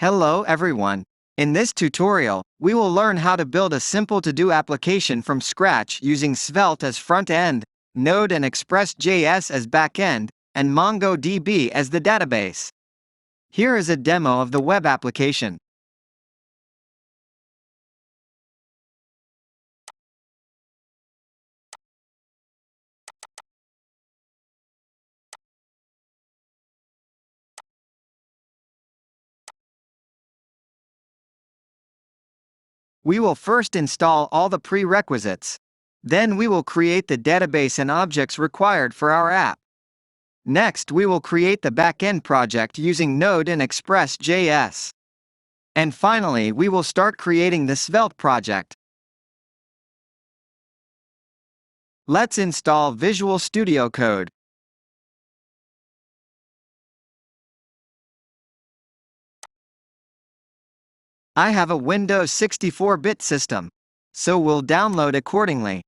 Hello everyone. In this tutorial, we will learn how to build a simple to-do application from scratch using Svelte as front-end, Node and Express.js as back-end, and Mongo DB as the database. Here is a demo of the web application. We will first install all the prerequisites. Then we will create the database and objects required for our app. Next, we will create the backend project using Node and Express.js. And finally, we will start creating the Svelte project. Let's install Visual Studio Code. I have a Windows 64-bit system, so we'll download accordingly.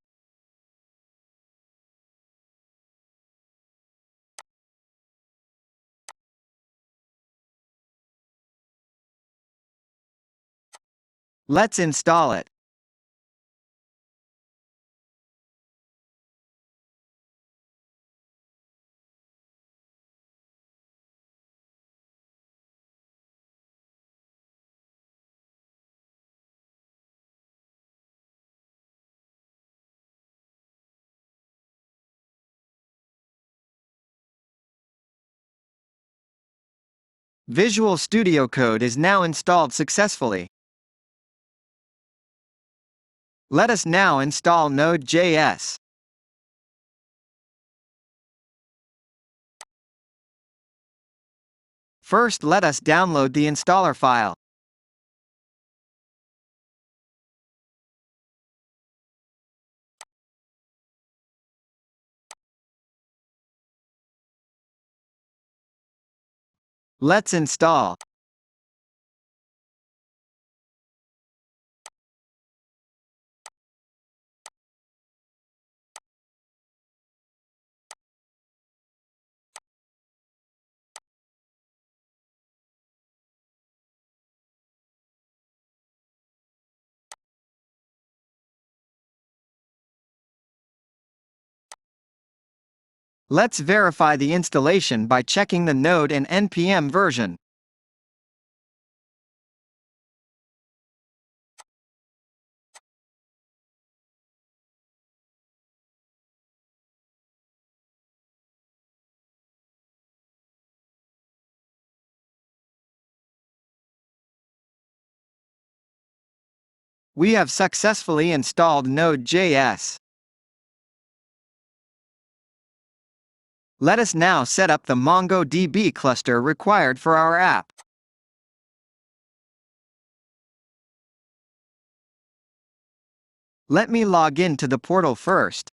Let's install it. Visual Studio Code is now installed successfully. Let us now install Node.js. First, let us download the installer file. Let's install. Let's verify the installation by checking the Node and npm version. We have successfully installed Node.js. Let us now set up the Mongo DB cluster required for our app. Let me log in to the portal first.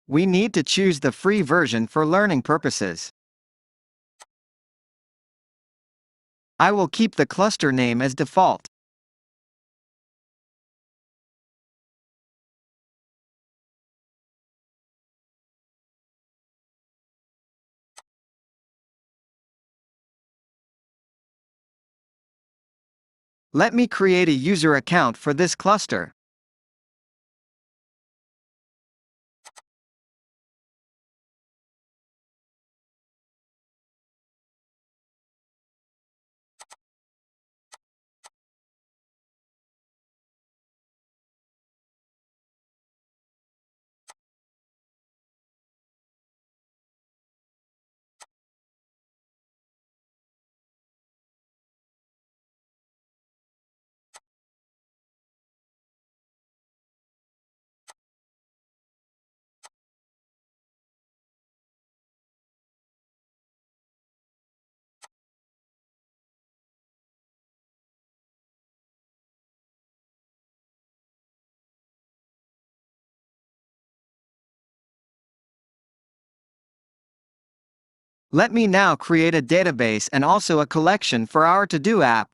We need to choose the free version for learning purposes. I will keep the cluster name as default. Let me create a user account for this cluster. Let me now create a database and also a collection for our to-do app.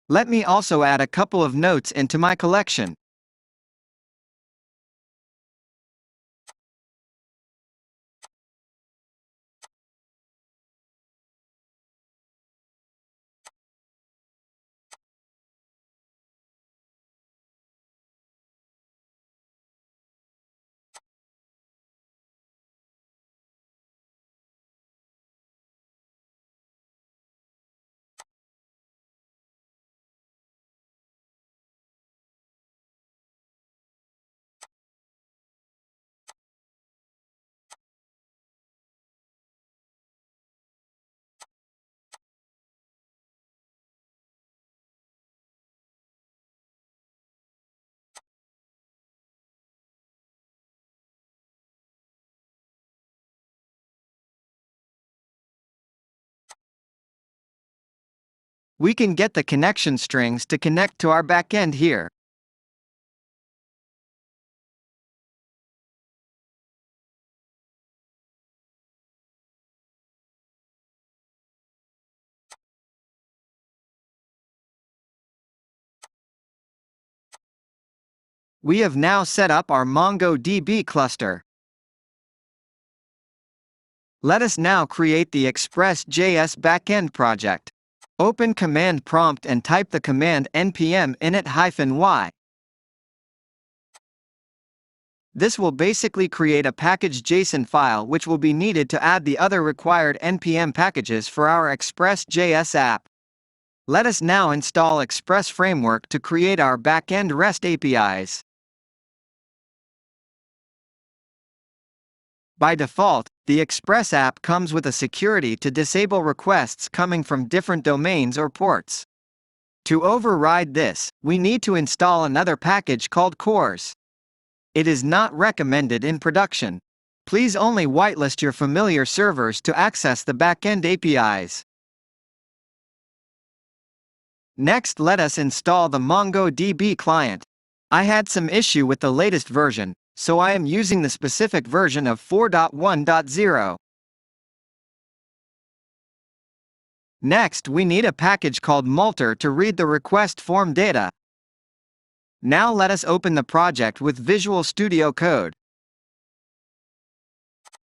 Let me also add a couple of notes into my collection. We can get the connection strings to connect to our backend here. We have now set up our Mongo DB cluster. Let us now create the Express.js backend project. Open command prompt and type the command npm init-y. This will basically create a package JSON file which will be needed to add the other required npm packages for our Express.js app. Let us now install Express Framework to create our backend REST APIs. By default, the Express app comes with a security to disable requests coming from different domains or ports. To override this, we need to install another package called cores. It is not recommended in production. Please only whitelist your familiar servers to access the backend APIs. Next, let us install the Mongo DB client. I had some issue with the latest version, so I am using the specific version of 4.1.0. Next, we need a package called Multer to read the request form data. Now let us open the project with Visual Studio Code.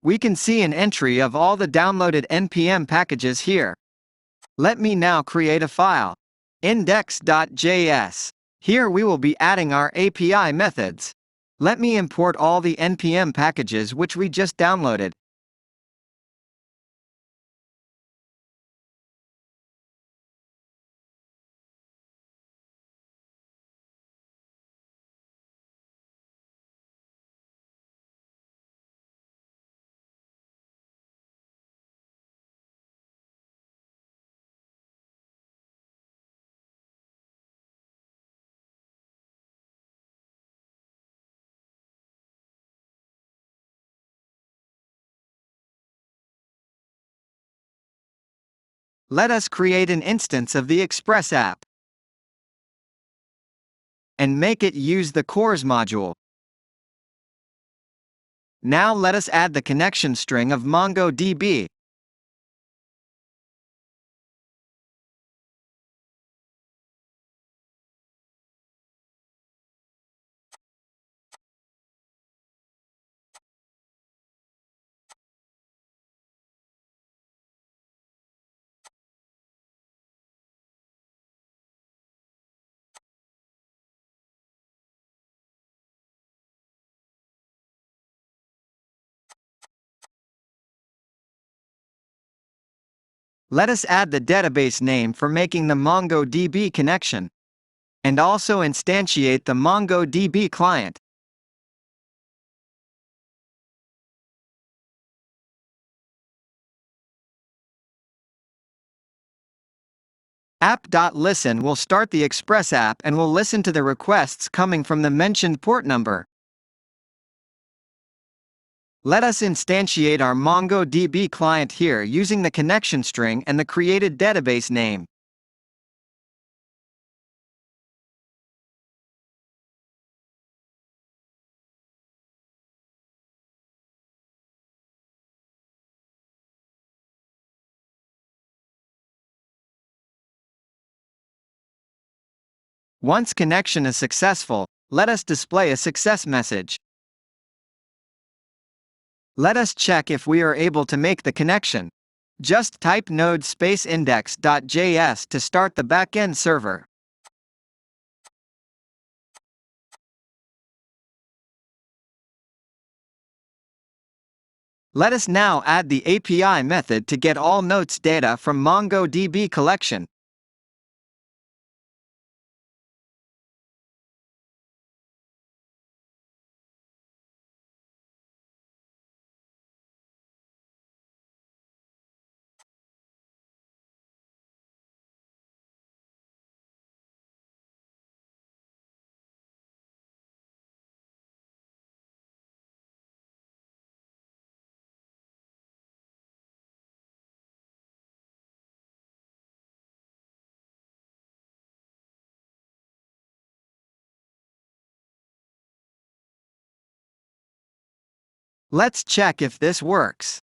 We can see an entry of all the downloaded npm packages here. Let me now create a file. Index.js. Here we will be adding our API methods. Let me import all the npm packages which we just downloaded. Let us create an instance of the Express app and make it use the cores module. Now let us add the connection string of MongoDB. Let us add the database name for making the MongoDB connection, and also instantiate the MongoDB client. App.listen will start the Express app and will listen to the requests coming from the mentioned port number. Let us instantiate our Mongo DB client here using the connection string and the created database name. Once connection is successful, let us display a success message. Let us check if we are able to make the connection. Just type node space index.js to start the backend server. Let us now add the API method to get all notes data from Mongo DB collection. Let's check if this works.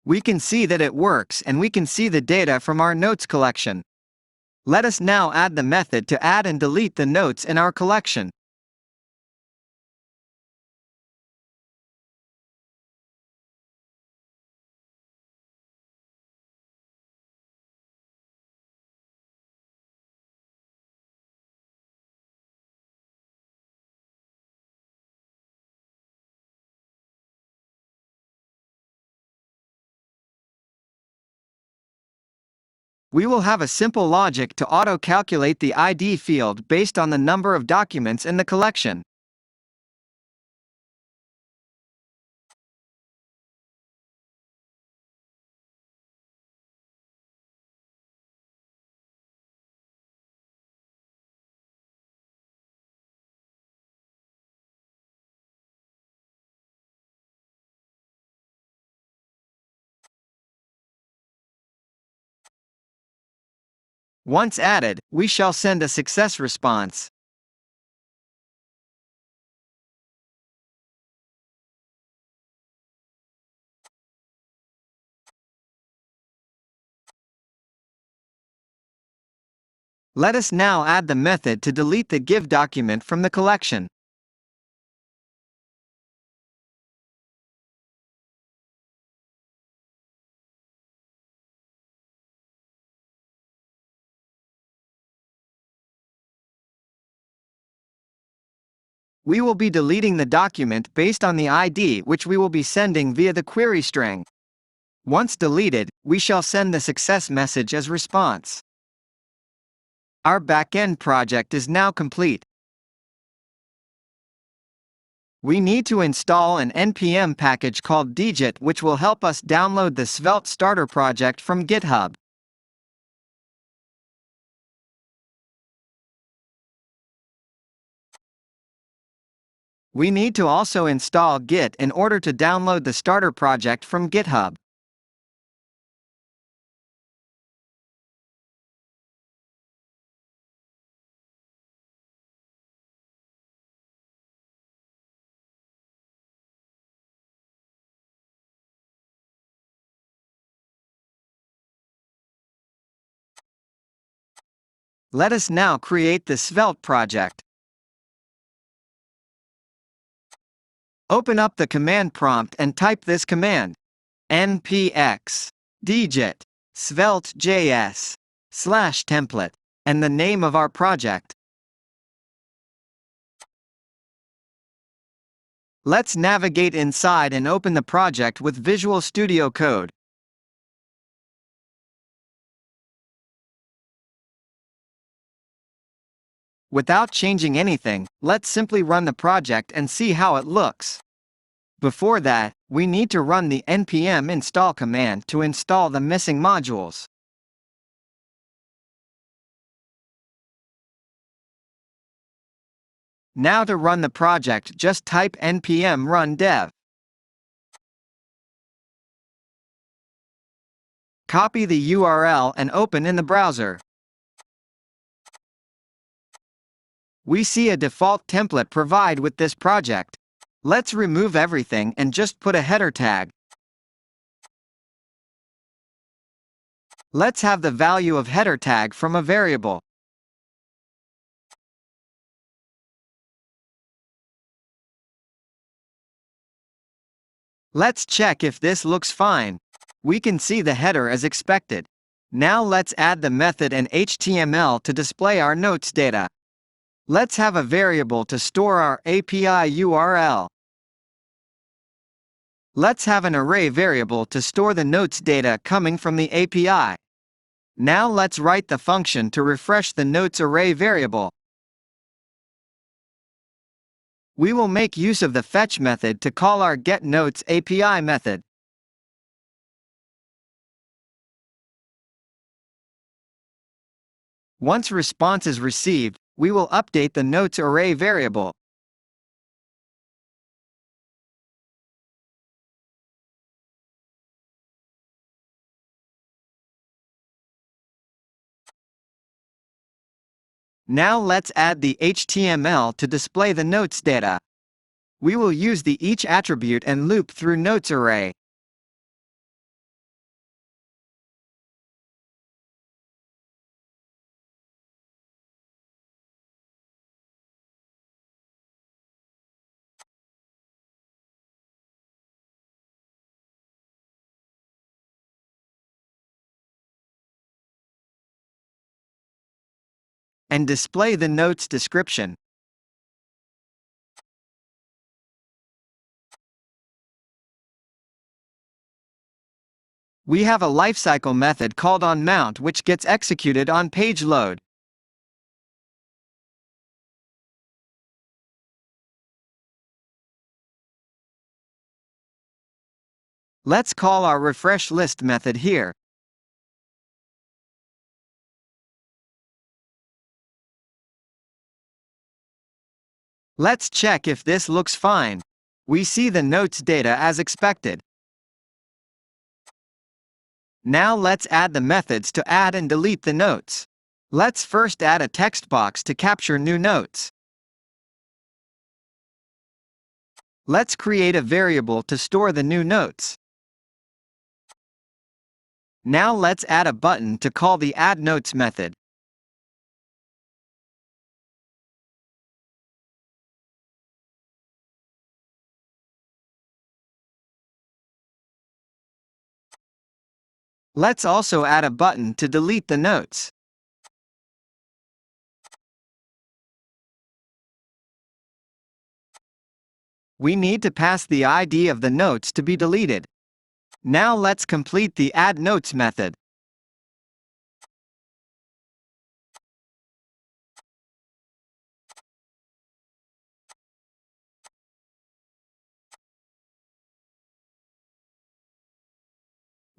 We can see that it works and we can see the data from our notes collection. Let us now add the method to add and delete the notes in our collection. We will have a simple logic to auto-calculate the ID field based on the number of documents in the collection. Once added, we shall send a success response. Let us now add the method to delete the give document from the collection. We will be deleting the document based on the ID which we will be sending via the query string. Once deleted, we shall send the success message as response. Our backend project is now complete. We need to install an npm package called dgit which will help us download the Svelte starter project from GitHub. We need to also install Git in order to download the starter project from GitHub. Let us now create the Svelte project. Open up the command prompt and type this command: npx dgit svelte.js/template, and the name of our project. Let's navigate inside and open the project with Visual Studio Code. Without changing anything, let's simply run the project and see how it looks. Before that, we need to run the npm install command to install the missing modules. Now to run the project, just type npm run dev. Copy the URL and open in the browser. We see a default template provided with this project. Let's remove everything and just put a header tag. Let's have the value of header tag from a variable. Let's check if this looks fine. We can see the header as expected. Now let's add the method and HTML to display our notes data. Let's have a variable to store our API URL. Let's have an array variable to store the notes data coming from the API. Now let's write the function to refresh the notes array variable. We will make use of the fetch method to call our getNotes API method. Once response is received, we will update the notes array variable. Now let's add the HTML to display the notes data. We will use the each attribute and loop through notes array. And display the notes description. We have a lifecycle method called onMount which gets executed on page load. Let's call our refresh list method here. Let's check if this looks fine. We see the notes data as expected. Now let's add the methods to add and delete the notes. Let's first add a text box to capture new notes. Let's create a variable to store the new notes. Now let's add a button to call the addNotes method. Let's also add a button to delete the notes. We need to pass the ID of the notes to be deleted. Now let's complete the addNotes method.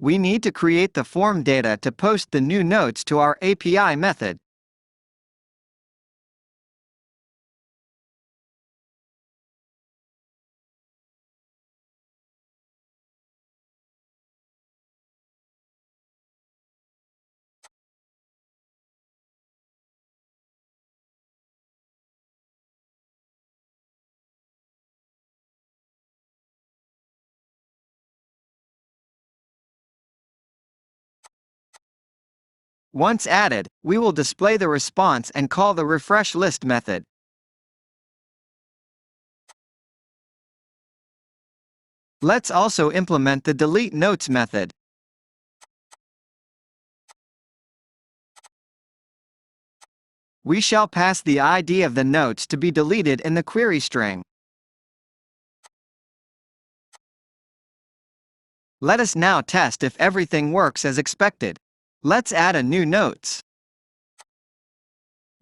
We need to create the form data to post the new notes to our API method. Once added, we will display the response and call the refresh list method. Let's also implement the delete notes method. We shall pass the ID of the notes to be deleted in the query string. Let us now test if everything works as expected. Let's add a new notes.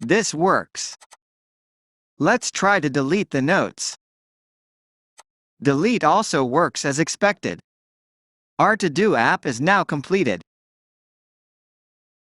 This works. Let's try to delete the notes. Delete also works as expected. Our to-do app is now completed.